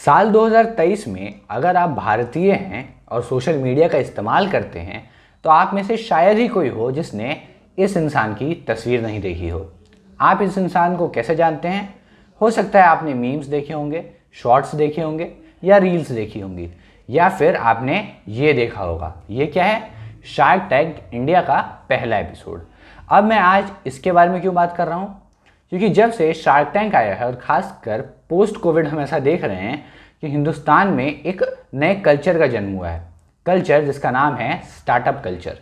साल 2023 में अगर आप भारतीय हैं और सोशल मीडिया का इस्तेमाल करते हैं तो आप में से शायद ही कोई हो जिसने इस इंसान की तस्वीर नहीं देखी हो। आप इस इंसान को कैसे जानते हैं? हो सकता है आपने मीम्स देखे होंगे, शॉर्ट्स देखे होंगे या रील्स देखी होंगी, या फिर आपने ये देखा होगा। ये क्या है? शार्क टैंक इंडिया का पहला एपिसोड। अब मैं आज इसके बारे में क्यों बात कर रहा हूँ? क्योंकि जब से शार्क टैंक आया है और ख़ासकर पोस्ट कोविड हम ऐसा देख रहे हैं कि हिंदुस्तान में एक नए कल्चर का जन्म हुआ है। कल्चर जिसका नाम है स्टार्टअप कल्चर।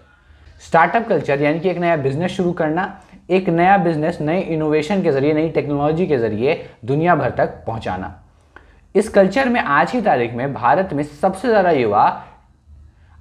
स्टार्टअप कल्चर यानी कि एक नया बिजनेस शुरू करना, एक नया बिजनेस नए इनोवेशन के ज़रिए, नई टेक्नोलॉजी के ज़रिए दुनिया भर तक पहुंचाना। इस कल्चर में आज की तारीख में भारत में सबसे ज़्यादा युवा,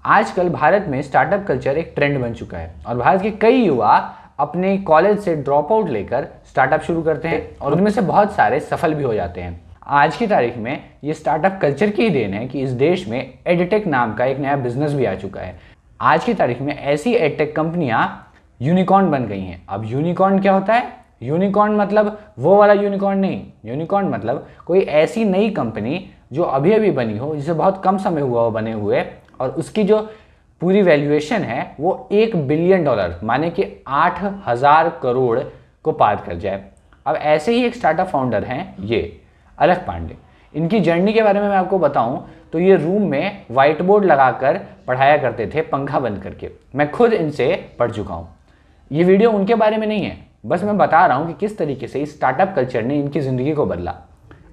आजकल भारत में स्टार्टअप कल्चर एक ट्रेंड बन चुका है और भारत के कई युवा अपने कॉलेज से ड्रॉप आउट लेकर स्टार्टअप शुरू करते हैं और उनमें से बहुत सारे सफल भी हो जाते हैं। आज की तारीख में ये स्टार्टअप कल्चर की ही देन है कि इस देश में एडटेक नाम का एक नया बिजनेस भी आ चुका है। आज की तारीख में ऐसी एडटेक कंपनियां यूनिकॉर्न बन गई हैं। अब यूनिकॉर्न क्या होता है? यूनिकॉर्न मतलब वो वाला यूनिकॉर्न नहीं। यूनिकॉर्न मतलब कोई ऐसी नई कंपनी जो अभी अभी बनी हो, जिसे बहुत कम समय हुआ हो बने हुए, और उसकी जो पूरी वैल्यूएशन है वो $1 बिलियन माने कि 8,000 करोड़ को पार कर जाए। अब ऐसे ही एक स्टार्टअप फाउंडर हैं ये अलख पांडे। इनकी जर्नी के बारे में मैं आपको बताऊं तो ये रूम में व्हाइट बोर्ड लगाकर पढ़ाया करते थे, पंखा बंद करके। मैं खुद इनसे पढ़ चुका हूं। ये वीडियो उनके बारे में नहीं है, बस मैं बता रहा हूं कि किस तरीके से स्टार्टअप कल्चर ने इनकी ज़िंदगी को बदला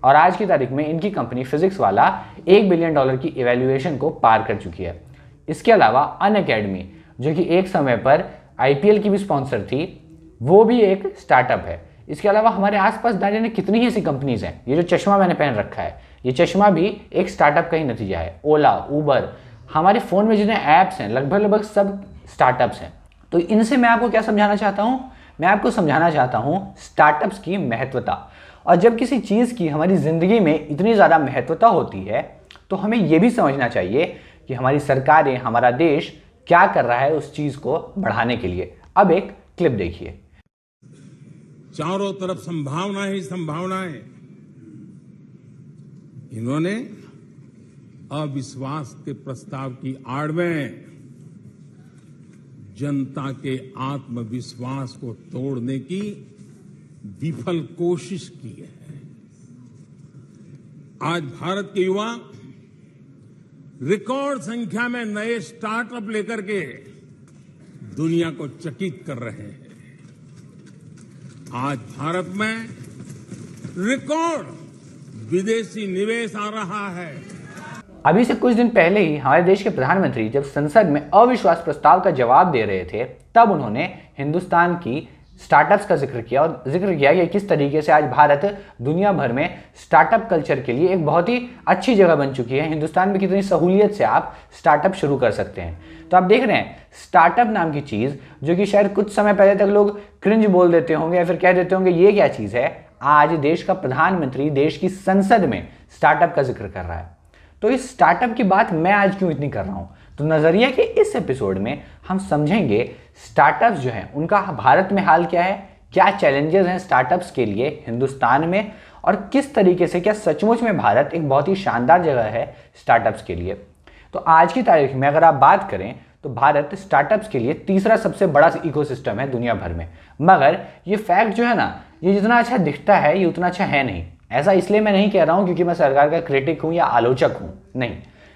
और आज की तारीख में इनकी कंपनी फिजिक्स वाला $1 बिलियन की इवैल्यूएशन को पार कर चुकी है। इसके अलावा अनअकैडमी, जो कि एक समय पर IPL की भी स्पॉन्सर थी, वो भी एक स्टार्टअप है। इसके अलावा हमारे आसपास ना जाने कितनी ही ऐसी कंपनीज हैं। ये जो चश्मा मैंने पहन रखा है, ये चश्मा भी एक स्टार्टअप का ही नतीजा है। ओला, उबर, हमारे फ़ोन में जितने ऐप्स हैं लगभग सब स्टार्टअप्स हैं। तो इनसे मैं आपको क्या समझाना चाहता हूँ? मैं आपको समझाना चाहता हूँ स्टार्टअप्स की महत्वता। और जब किसी चीज़ की हमारी ज़िंदगी में इतनी ज़्यादा महत्वता होती है तो हमें ये भी समझना चाहिए कि हमारी सरकारें, हमारा देश क्या कर रहा है उस चीज़ को बढ़ाने के लिए। अब एक क्लिप देखिए। चारों तरफ संभावना ही संभावनाएं। इन्होंने अविश्वास के प्रस्ताव की आड़ में जनता के आत्मविश्वास को तोड़ने की विफल कोशिश की है। आज भारत के युवा रिकॉर्ड संख्या में नए स्टार्टअप लेकर के दुनिया को चकित कर रहे हैं। आज भारत में रिकॉर्ड विदेशी निवेश आ रहा है। अभी से कुछ दिन पहले ही हमारे देश के प्रधानमंत्री जब संसद में अविश्वास प्रस्ताव का जवाब दे रहे थे, तब उन्होंने हिंदुस्तान की स्टार्टअप्स का जिक्र किया और जिक्र किया कि किस तरीके से आज भारत दुनिया भर में स्टार्टअप कल्चर के लिए एक बहुत ही अच्छी जगह बन चुकी है। हिंदुस्तान में कितनी सहूलियत से आप स्टार्टअप शुरू कर सकते हैं। तो आप देख रहे हैं स्टार्टअप नाम की चीज़, जो कि शायद कुछ समय पहले तक लोग क्रिंज बोल देते होंगे या फिर कह देते होंगे ये क्या चीज़ है, आज देश का प्रधानमंत्री देश की संसद में स्टार्टअप का जिक्र कर रहा है। तो इस स्टार्टअप की बात मैं आज क्यों इतनी कर रहा हूँ? तो नज़रिया के इस एपिसोड में हम समझेंगे स्टार्टअप्स जो हैं उनका भारत में हाल क्या है, क्या चैलेंजेस हैं स्टार्टअप्स के लिए हिंदुस्तान में, और किस तरीके से क्या सचमुच में भारत एक बहुत ही शानदार जगह है स्टार्टअप्स के लिए। तो आज की तारीख में अगर आप बात करें तो भारत स्टार्टअप्स के लिए तीसरा सबसे बड़ा इकोसिस्टम है दुनिया भर में। मगर ये फैक्ट जो है ना, ये जितना अच्छा दिखता है ये उतना अच्छा है नहीं। ऐसा इसलिए मैं नहीं कह रहा हूँ क्योंकि मैं सरकार का क्रिटिक हूँ या आलोचक हूँ, नहीं।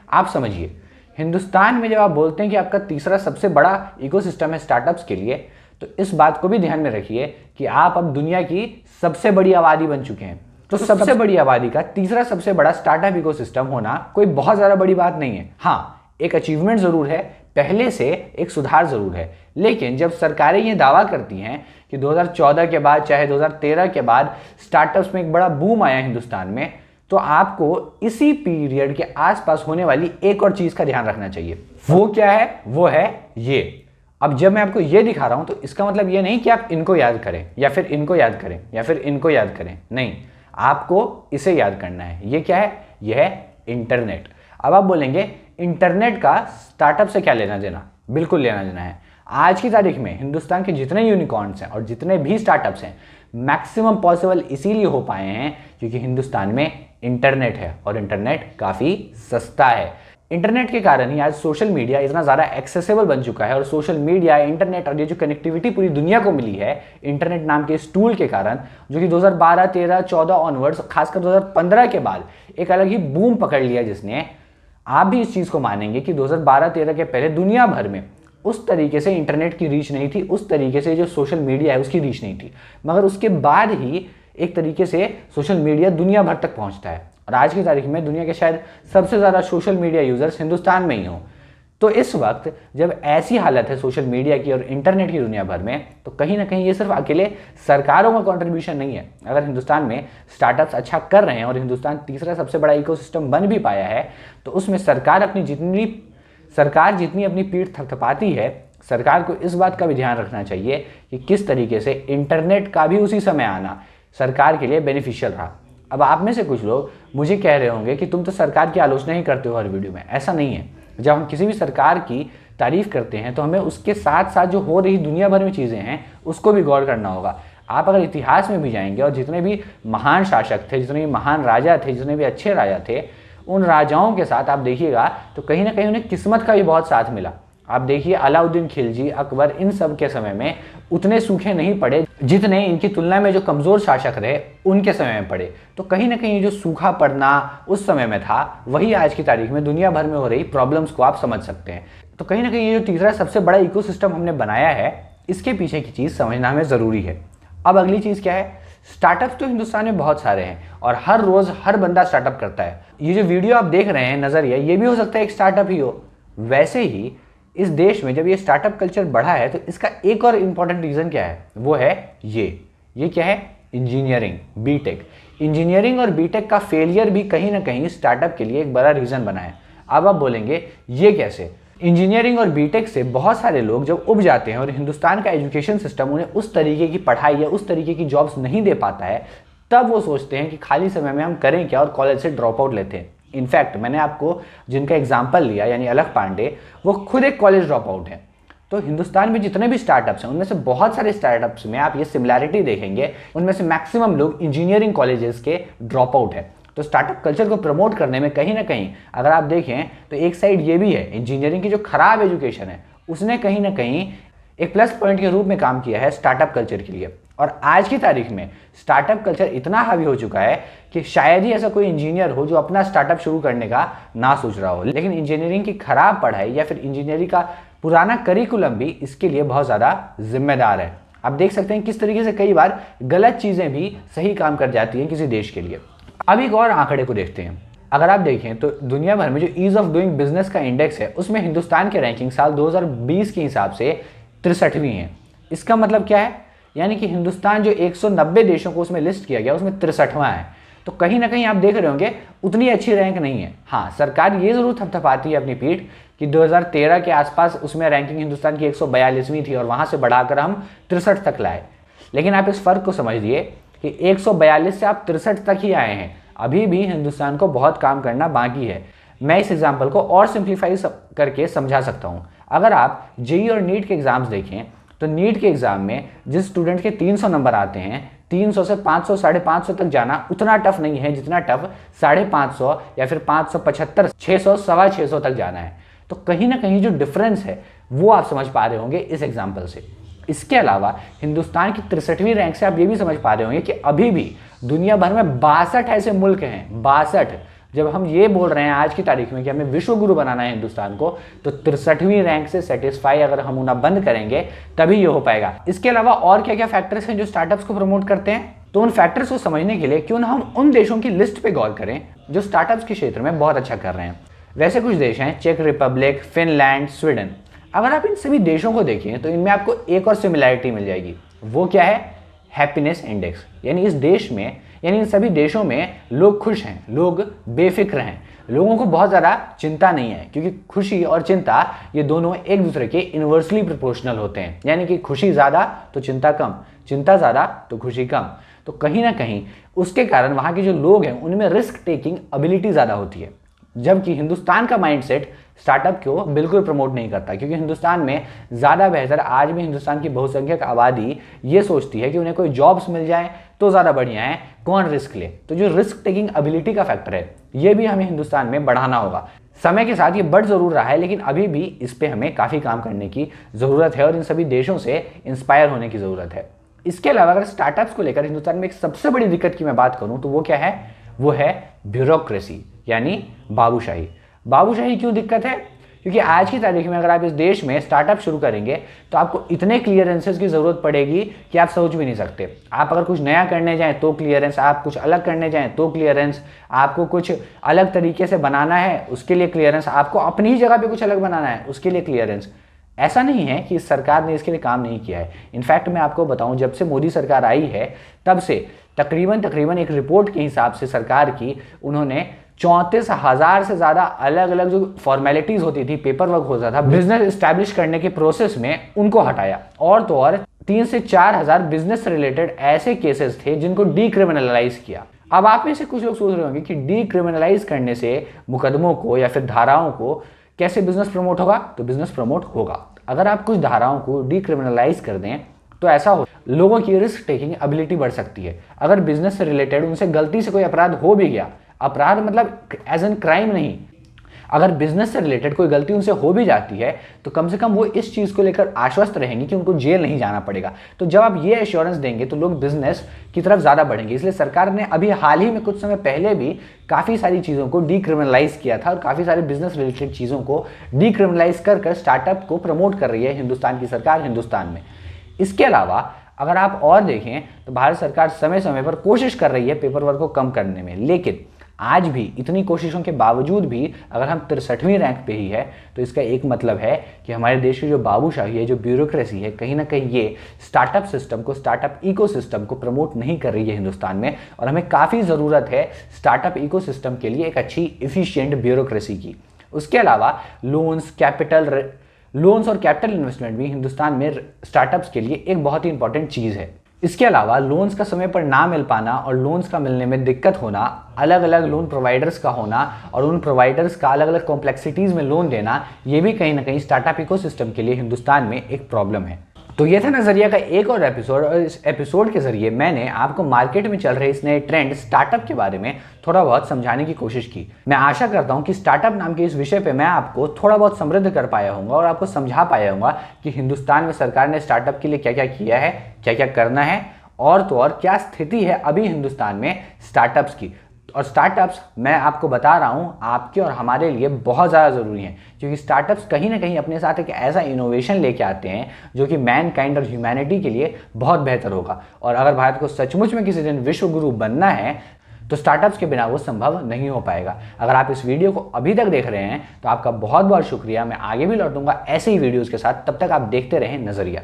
आप समझिए, हिंदुस्तान में जब आप बोलते हैं कि आपका तीसरा सबसे बड़ा इकोसिस्टम है स्टार्टअप्स के लिए, तो इस बात को भी ध्यान में रखिए कि आप अब दुनिया की सबसे बड़ी आबादी बन चुके हैं। तो सबसे बड़ी आबादी का तीसरा सबसे बड़ा स्टार्टअप इकोसिस्टम होना कोई बहुत ज़्यादा बड़ी बात नहीं है। हाँ, एक अचीवमेंट ज़रूर है, पहले से एक सुधार ज़रूर है। लेकिन जब सरकारें ये दावा करती हैं कि 2014 के बाद, चाहे 2013 के बाद स्टार्टअप्स में एक बड़ा बूम आया हिंदुस्तान में, तो आपको इसी पीरियड के आसपास होने वाली एक और चीज़ का ध्यान रखना चाहिए। वो क्या है? वो है ये। अब जब मैं आपको ये दिखा रहा हूं तो इसका मतलब ये नहीं कि आप इनको याद करें या फिर इनको याद करें या फिर इनको याद करें, नहीं। आपको इसे याद करना है। ये क्या है? यह है इंटरनेट। अब आप बोलेंगे इंटरनेट का स्टार्टअप से क्या लेना देना? बिल्कुल लेना देना है। आज की तारीख में हिंदुस्तान के जितने यूनिकॉर्न्स हैं और जितने भी स्टार्टअप्स हैं, मैक्सिमम पॉसिबल इसीलिए हो पाए हैं क्योंकि हिंदुस्तान में इंटरनेट है, और इंटरनेट काफ़ी सस्ता है। इंटरनेट के कारण ही आज सोशल मीडिया इतना ज़्यादा एक्सेसिबल बन चुका है, और सोशल मीडिया, इंटरनेट और ये जो कनेक्टिविटी पूरी दुनिया को मिली है इंटरनेट नाम के इस टूल के कारण, जो कि 2012, 13, 14 ऑनवर्ड्स, खासकर 2015 के बाद एक अलग ही बूम पकड़ लिया, जिसने, आप भी इस चीज़ को मानेंगे कि 2012-13 के पहले दुनिया भर में उस तरीके से इंटरनेट की रीच नहीं थी, उस तरीके से जो सोशल मीडिया है उसकी रीच नहीं थी। मगर उसके बाद ही एक तरीके से सोशल मीडिया दुनिया भर तक पहुंचता है, और आज की तारीख में दुनिया के शायद सबसे ज़्यादा सोशल मीडिया यूज़र्स हिंदुस्तान में ही हों। तो इस वक्त जब ऐसी हालत है सोशल मीडिया की और इंटरनेट की दुनिया भर में, तो कहीं ना कहीं ये सिर्फ अकेले सरकारों का कंट्रीब्यूशन नहीं है। अगर हिंदुस्तान में स्टार्टअप्स अच्छा कर रहे हैं और हिंदुस्तान तीसरा सबसे बड़ा इकोसिस्टम बन भी पाया है, तो उसमें सरकार जितनी अपनी पीठ थपथपाती है, सरकार को इस बात का भी ध्यान रखना चाहिए कि किस तरीके से इंटरनेट का भी उसी समय आना सरकार के लिए बेनिफिशियल रहा। अब आप में से कुछ लोग मुझे कह रहे होंगे कि तुम तो सरकार की आलोचना ही करते हो हर वीडियो में। ऐसा नहीं है। जब हम किसी भी सरकार की तारीफ करते हैं तो हमें उसके साथ साथ जो हो रही दुनिया भर में चीज़ें हैं उसको भी गौर करना होगा। आप अगर इतिहास में भी जाएंगे और जितने भी महान शासक थे, जितने भी महान राजा थे, जितने भी अच्छे राजा थे, उन राजाओं के साथ आप देखिएगा तो कहीं ना कहीं उन्हें किस्मत का भी बहुत साथ मिला। आप देखिए अलाउद्दीन खिलजी, अकबर, इन सब के समय में उतने सूखे नहीं पड़े जितने इनकी तुलना में जो कमज़ोर शासक रहे उनके समय में पड़े। तो कहीं ना कहीं जो सूखा पड़ना उस समय में था, वही आज की तारीख में दुनिया भर में हो रही प्रॉब्लम्स को आप समझ सकते हैं। तो कहीं ना कहीं ये जो तीसरा सबसे बड़ा इकोसिस्टम हमने बनाया है, इसके पीछे की चीज़ समझना हमें ज़रूरी है। अब अगली चीज़ क्या है? स्टार्टअप्स तो हिंदुस्तान में बहुत सारे हैं और हर रोज़ हर बंदा स्टार्टअप करता है। ये जो वीडियो आप देख रहे हैं नज़रिया, ये भी हो सकता है एक स्टार्टअप ही हो। वैसे ही इस देश में जब ये स्टार्टअप कल्चर बढ़ा है तो इसका एक और इम्पॉर्टेंट रीज़न क्या है? वो है ये क्या है? Engineering, B Tech. इंजीनियरिंग और बीटेक का फेलियर भी कहीं ना कहीं स्टार्टअप के लिए एक बड़ा रीज़न बना है। अब आप बोलेंगे ये कैसे? इंजीनियरिंग और बीटेक से बहुत सारे लोग जब उब जाते हैं और हिंदुस्तान का एजुकेशन सिस्टम उन्हें उस तरीके की पढ़ाई या उस तरीके की जॉब्स नहीं दे पाता है, तब वो सोचते हैं कि खाली समय में हम करें क्या, और कॉलेज से ड्रॉप आउट लेते हैं। इनफैक्ट मैंने आपको जिनका एग्जाम्पल लिया, यानी अलख पांडे, वो खुद एक कॉलेज ड्रॉप आउट है। तो हिंदुस्तान में जितने भी स्टार्टअप्स हैं उनमें से बहुत सारे स्टार्टअप्स में आप ये सिमिलैरिटी देखेंगे, उनमें से मैक्सिमम लोग इंजीनियरिंग कॉलेजेस के ड्रॉप आउट है। तो स्टार्टअप कल्चर को प्रमोट करने में कहीं ना कहीं अगर आप देखें तो एक साइड ये भी है, इंजीनियरिंग की जो खराब एजुकेशन है उसने कहीं ना कहीं एक प्लस पॉइंट के रूप में काम किया है स्टार्टअप कल्चर के लिए। और आज की तारीख में स्टार्टअप कल्चर इतना हावी हो चुका है कि शायद ही ऐसा कोई इंजीनियर हो जो अपना स्टार्टअप शुरू करने का ना सोच रहा हो। लेकिन इंजीनियरिंग की खराब पढ़ाई या फिर इंजीनियरिंग का पुराना करिकुलम भी इसके लिए बहुत ज़्यादा जिम्मेदार है। आप देख सकते हैं किस तरीके से कई बार गलत चीज़ें भी सही काम कर जाती हैं किसी देश के लिए। अब एक और आंकड़े को देखते हैं। अगर आप देखें तो दुनिया भर में जो ईज ऑफ डूइंग बिजनेस का इंडेक्स है उसमें हिंदुस्तान की रैंकिंग साल 2020 के हिसाब से 63वीं है। इसका मतलब क्या है? यानी कि हिंदुस्तान जो 190 देशों को उसमें लिस्ट किया गया उसमें 63वां है। तो कहीं ना कहीं आप देख रहे होंगे उतनी अच्छी रैंक नहीं है। हाँ, सरकार ये ज़रूर थपथपाती है अपनी पीठ कि 2013 के आसपास उसमें रैंकिंग हिंदुस्तान की 142वीं थी और वहाँ से बढ़ाकर हम 63 तक लाए। लेकिन आप इस फ़र्क को समझिए कि 142 से आप 63 तक ही आए हैं। अभी भी हिंदुस्तान को बहुत काम करना बाकी है। मैं इस एग्जाम्पल को और सिंप्लीफाई करके समझा सकता हूँ। अगर आप जेईई और नीट के एग्ज़ाम्स देखें तो नीट के एग्ज़ाम में जिस स्टूडेंट के 300 नंबर आते हैं, 300 से 500 550 तक जाना उतना टफ नहीं है जितना टफ 550 या फिर 575 600 सवा 600 तक जाना है। तो कहीं ना कहीं जो डिफरेंस है वो आप समझ पा रहे होंगे इस एग्जाम्पल से। इसके अलावा हिंदुस्तान की 63वीं रैंक से आप ये भी समझ पा रहे होंगे कि अभी भी दुनिया भर में 62 ऐसे मुल्क हैं, 62। जब हम ये बोल रहे हैं आज की तारीख में कि हमें विश्व गुरु बनाना है हिंदुस्तान को, तो 63वीं रैंक से सेटिस्फाई अगर हम होना बंद करेंगे तभी ये हो पाएगा। इसके अलावा और क्या क्या फैक्टर्स हैं जो स्टार्टअप्स को प्रमोट करते हैं? तो उन फैक्टर्स को समझने के लिए क्यों ना हम उन देशों की लिस्ट पे गौर करें जो स्टार्टअप्स के क्षेत्र में बहुत अच्छा कर रहे हैं। वैसे कुछ देश हैं, चेक रिपब्लिक, फिनलैंड, स्वीडन। अगर आप इन सभी देशों को देखें तो इनमें आपको एक और सिमिलैरिटी मिल जाएगी। वो क्या है? Happiness index. यानी इस देश में, यानी इन सभी देशों में लोग खुश हैं, लोग बेफिक्र हैं, लोगों को बहुत ज़्यादा चिंता नहीं है, क्योंकि खुशी और चिंता ये दोनों एक दूसरे के इन्वर्सली प्रोपोर्शनल होते हैं। यानी कि खुशी ज़्यादा तो चिंता कम, चिंता ज़्यादा तो खुशी कम। तो कहीं ना कहीं उसके कारण वहाँ के जो लोग हैं उनमें रिस्क टेकिंग एबिलिटी ज़्यादा होती है। जबकि हिंदुस्तान का माइंडसेट स्टार्टअप को बिल्कुल प्रमोट नहीं करता, क्योंकि हिंदुस्तान में ज़्यादा बेहतर आज भी हिंदुस्तान की बहुसंख्यक आबादी ये सोचती है कि उन्हें कोई जॉब्स मिल जाए तो ज़्यादा बढ़िया है, कौन रिस्क ले। तो जो रिस्क टेकिंग एबिलिटी का फैक्टर है ये भी हमें हिंदुस्तान में बढ़ाना होगा। समय के साथ ये बढ़ जरूर रहा है, लेकिन अभी भी इस पे हमें काफ़ी काम करने की ज़रूरत है और इन सभी देशों से इंस्पायर होने की ज़रूरत है। इसके अलावा अगर स्टार्टअप्स को लेकर हिंदुस्तान में एक सबसे बड़ी दिक्कत की मैं बात करूं तो वो क्या है, वो है ब्यूरोक्रेसी यानी बाबूशाही। बाबूशाही क्यों दिक्कत है? क्योंकि आज की तारीख में अगर आप इस देश में स्टार्टअप शुरू करेंगे तो आपको इतने क्लियरेंसेस की ज़रूरत पड़ेगी कि आप सोच भी नहीं सकते। आप अगर कुछ नया करने जाएं तो क्लियरेंस, आप कुछ अलग करने जाएं तो क्लियरेंस, आपको कुछ अलग तरीके से बनाना है उसके लिए क्लियरेंस, आपको अपनी ही जगह पे कुछ अलग बनाना है उसके लिए क्लियरेंस। ऐसा नहीं है कि सरकार ने इसके लिए काम नहीं किया है। इनफैक्ट मैं आपको बताऊं, जब से मोदी सरकार आई है तब से तकरीबन एक रिपोर्ट के हिसाब से सरकार की, उन्होंने 34,000 से ज़्यादा अलग अलग जो फॉर्मेलिटीज़ होती थी, पेपर वर्क होता था बिजनेस इस्टेब्लिश करने के प्रोसेस में, उनको हटाया। और तो और 3 से 4,000 बिजनेस रिलेटेड ऐसे केसेस थे जिनको डीक्रिमिनलाइज किया। अब आप में से कुछ लोग सोच रहे होंगे कि डीक्रिमिनलाइज करने से मुकदमों को या फिर धाराओं को कैसे बिजनेस प्रमोट होगा? तो बिजनेस प्रमोट होगा अगर आप कुछ धाराओं को डीक्रिमिनलाइज कर दें तो ऐसा हो लोगों की रिस्क टेकिंग एबिलिटी बढ़ सकती है। अगर बिजनेस से रिलेटेड उनसे गलती से कोई अपराध हो भी गया, अपराध मतलब एज एन क्राइम नहीं, अगर बिजनेस से रिलेटेड कोई गलती उनसे हो भी जाती है तो कम से कम वो इस चीज़ को लेकर आश्वस्त रहेंगे कि उनको जेल नहीं जाना पड़ेगा। तो जब आप ये एश्योरेंस देंगे तो लोग बिजनेस की तरफ ज़्यादा बढ़ेंगे। इसलिए सरकार ने अभी हाल ही में कुछ समय पहले भी काफ़ी सारी चीज़ों को डीक्रिमिनलाइज किया था और काफ़ी सारे बिजनेस रिलेटेड चीज़ों को डीक्रिमिनलाइज कर स्टार्टअप को प्रमोट कर रही है हिंदुस्तान की सरकार हिंदुस्तान में। इसके अलावा अगर आप और देखें तो भारत सरकार समय समय पर कोशिश कर रही है पेपर वर्क को कम करने में, लेकिन आज भी इतनी कोशिशों के बावजूद भी अगर हम 63वीं रैंक पे ही है तो इसका एक मतलब है कि हमारे देश की जो बाबूशाही है, जो ब्यूरोक्रेसी है, कहीं ना कहीं ये स्टार्टअप सिस्टम को, स्टार्टअप इकोसिस्टम को प्रमोट नहीं कर रही है हिंदुस्तान में। और हमें काफ़ी ज़रूरत है स्टार्टअप इकोसिस्टम के लिए एक अच्छी इफिशियंट ब्यूरोक्रेसी की। उसके अलावा लोन्स और कैपिटल इन्वेस्टमेंट भी हिंदुस्तान में स्टार्टअप्स के लिए एक बहुत ही इंपॉर्टेंट चीज़ है। इसके अलावा लोन्स का समय पर ना मिल पाना और लोन्स का मिलने में दिक्कत होना, अलग अलग लोन प्रोवाइडर्स का होना और उन प्रोवाइडर्स का अलग अलग कॉम्प्लेक्सिटीज़ में लोन देना, ये भी कहीं ना कहीं स्टार्टअप इकोसिस्टम के लिए हिंदुस्तान में एक प्रॉब्लम है। तो ये था नज़रिया का एक और एपिसोड, और इस एपिसोड के जरिए मैंने आपको मार्केट में चल रहे इस नए ट्रेंड स्टार्टअप के बारे में थोड़ा बहुत समझाने की कोशिश की। मैं आशा करता हूँ कि स्टार्टअप नाम के इस विषय पे मैं आपको थोड़ा बहुत समृद्ध कर पाया हूँगा और आपको समझा पाया हूँगा कि हिंदुस्तान में सरकार ने स्टार्टअप के लिए क्या क्या किया है, क्या क्या करना है, और तो और क्या स्थिति है अभी हिंदुस्तान में स्टार्टअप्स की। और स्टार्टअप्स मैं आपको बता रहा हूँ आपके और हमारे लिए बहुत ज़्यादा ज़रूरी हैं, क्योंकि स्टार्टअप्स कहीं ना कहीं अपने साथ एक ऐसा इनोवेशन लेके आते हैं जो कि मैन काइंड और ह्यूमैनिटी के लिए बहुत बेहतर होगा। और अगर भारत को सचमुच में किसी दिन विश्व गुरु बनना है तो स्टार्टअप्स के बिना वो संभव नहीं हो पाएगा। अगर आप इस वीडियो को अभी तक देख रहे हैं तो आपका बहुत बहुत शुक्रिया। मैं आगे भी लौटूंगा ऐसे ही वीडियोज़ के साथ, तब तक आप देखते रहें नज़रिया।